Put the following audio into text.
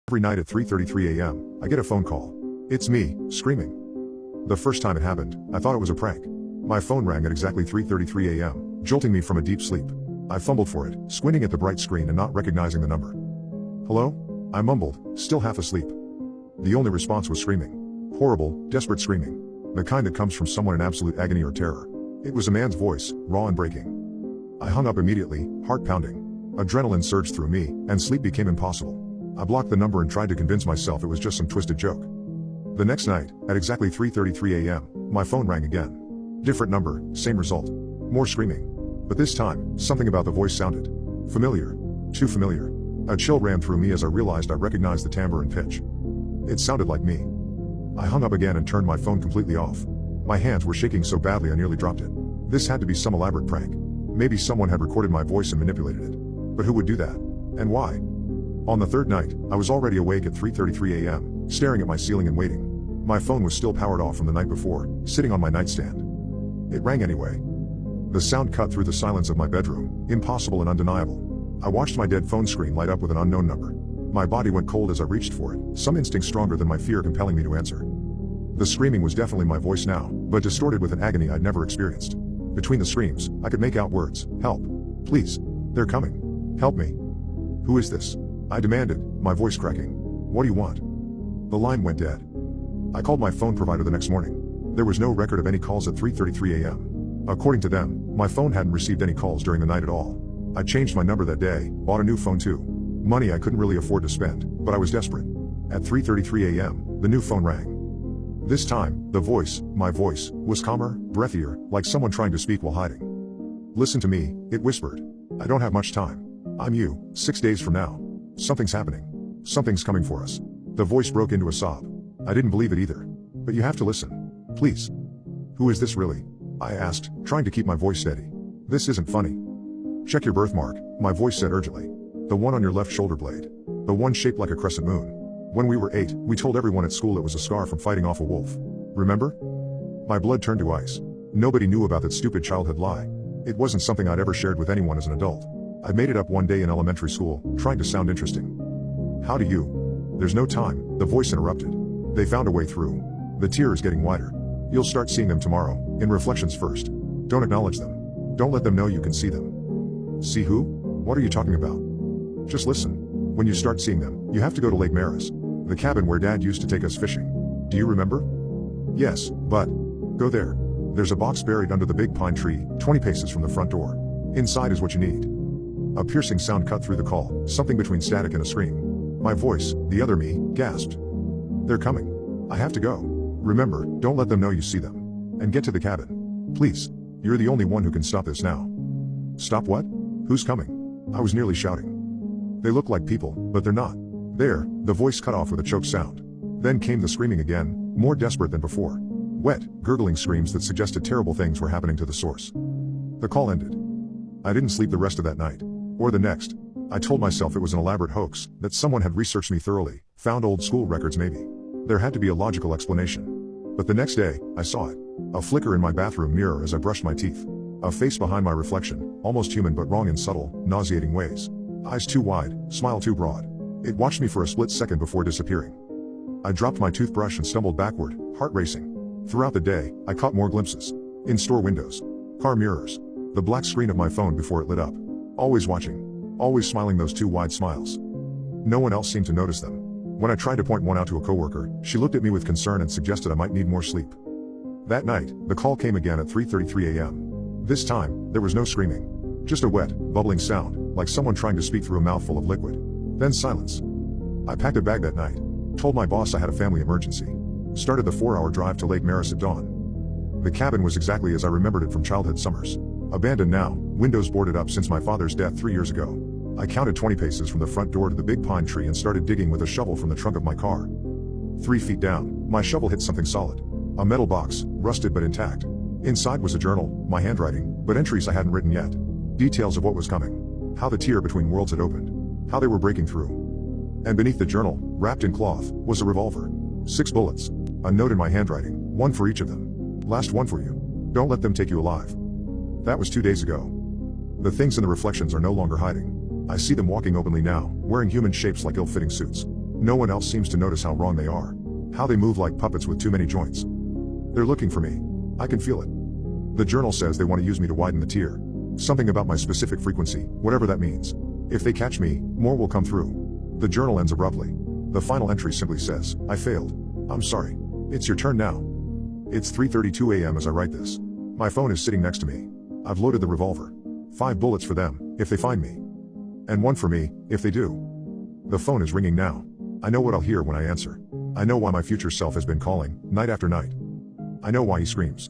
Every night at 3:33 a.m., I get a phone call. It's me, screaming. The first time it happened, I thought it was a prank. My phone rang at exactly 3:33 a.m., jolting me from a deep sleep. I fumbled for it, squinting at the bright screen and not recognizing the number. "Hello?" I mumbled, still half asleep. The only response was screaming. Horrible, desperate screaming. The kind that comes from someone in absolute agony or terror. It was a man's voice, raw and breaking. I hung up immediately, heart pounding. Adrenaline surged through me, and sleep became impossible. I blocked the number and tried to convince myself it was just some twisted joke. The next night, at exactly 3:33 a.m., my phone rang again. Different number, same result. More screaming. But this time, something about the voice sounded familiar. Too familiar. A chill ran through me as I realized I recognized the timbre and pitch. It sounded like me. I hung up again and turned my phone completely off. My hands were shaking so badly I nearly dropped it. This had to be some elaborate prank. Maybe someone had recorded my voice and manipulated it. But who would do that? And why? On the third night, I was already awake at 3:33 a.m., staring at my ceiling and waiting. My phone was still powered off from the night before, sitting on my nightstand. It rang anyway. The sound cut through the silence of my bedroom, impossible and undeniable. I watched my dead phone screen light up with an unknown number. My body went cold as I reached for it, some instinct stronger than my fear compelling me to answer. The screaming was definitely my voice now, but distorted with an agony I'd never experienced. Between the screams, I could make out words. "Help. Please. They're coming. Help me." "Who is this?" I demanded, my voice cracking. "What do you want?" The line went dead. I called my phone provider the next morning. There was no record of any calls at 3:33 a.m. According to them, my phone hadn't received any calls during the night at all. I changed my number that day, bought a new phone too. Money I couldn't really afford to spend, but I was desperate. At 3:33 a.m., the new phone rang. This time, the voice, my voice, was calmer, breathier, like someone trying to speak while hiding. "Listen to me," it whispered. "I don't have much time. I'm you, 6 days from now. Something's happening. Something's coming for us." The voice broke into a sob. I didn't believe it either. "But you have to listen. Please." "Who is this really?" I asked, trying to keep my voice steady. "This isn't funny." "Check your birthmark," my voice said urgently. "The one on your left shoulder blade. The one shaped like a crescent moon. When we were 8, we told everyone at school it was a scar from fighting off a wolf. Remember?" My blood turned to ice. Nobody knew about that stupid childhood lie. It wasn't something I'd ever shared with anyone as an adult. I made it up one day in elementary school, trying to sound interesting. "How do you?" "There's no time," the voice interrupted. "They found a way through. The tier is getting wider. You'll start seeing them tomorrow, in reflections first. Don't acknowledge them. Don't let them know you can see them." "See who? What are you talking about?" "Just listen. When you start seeing them, you have to go to Lake Maris. The cabin where Dad used to take us fishing. Do you remember?" "Yes, but..." "Go there. There's a box buried under the big pine tree, 20 paces from the front door. Inside is what you need." A piercing sound cut through the call, something between static and a scream. My voice, the other me, gasped. "They're coming. I have to go. Remember, don't let them know you see them. And get to the cabin. Please. You're the only one who can stop this now." "Stop what? Who's coming?" I was nearly shouting. "They look like people, but they're not." "There," the voice cut off with a choked sound. Then came the screaming again, more desperate than before. Wet, gurgling screams that suggested terrible things were happening to the source. The call ended. I didn't sleep the rest of that night. Or the next. I told myself it was an elaborate hoax, that someone had researched me thoroughly, found old school records maybe. There had to be a logical explanation. But the next day, I saw it. A flicker in my bathroom mirror as I brushed my teeth. A face behind my reflection, almost human but wrong in subtle, nauseating ways. Eyes too wide, smile too broad. It watched me for a split second before disappearing. I dropped my toothbrush and stumbled backward, heart racing. Throughout the day, I caught more glimpses. In store windows. Car mirrors. The black screen of my phone before it lit up. Always watching. Always smiling those two wide smiles. No one else seemed to notice them. When I tried to point one out to a coworker, she looked at me with concern and suggested I might need more sleep. That night, the call came again at 3:33 a.m. This time, there was no screaming. Just a wet, bubbling sound, like someone trying to speak through a mouthful of liquid. Then silence. I packed a bag that night. Told my boss I had a family emergency. Started the 4-hour drive to Lake Maris at dawn. The cabin was exactly as I remembered it from childhood summers. Abandoned now, windows boarded up since my father's death 3 years ago. I counted 20 paces from the front door to the big pine tree and started digging with a shovel from the trunk of my car. 3 feet down, my shovel hit something solid. A metal box, rusted but intact. Inside was a journal, my handwriting, but entries I hadn't written yet. Details of what was coming. How the tier between worlds had opened. How they were breaking through. And beneath the journal, wrapped in cloth, was a revolver. 6 bullets. A note in my handwriting, one for each of them. "Last one for you. Don't let them take you alive." That was 2 days ago. The things in the reflections are no longer hiding. I see them walking openly now, wearing human shapes like ill-fitting suits. No one else seems to notice how wrong they are. How they move like puppets with too many joints. They're looking for me. I can feel it. The journal says they want to use me to widen the tier. Something about my specific frequency, whatever that means. If they catch me, more will come through. The journal ends abruptly. The final entry simply says, I failed. I'm sorry. It's your turn now. It's 3:32 a.m. as I write this. My phone is sitting next to me. I've loaded the revolver. 5 bullets for them, if they find me. And 1 for me, if they do. The phone is ringing now. I know what I'll hear when I answer. I know why my future self has been calling, night after night. I know why he screams.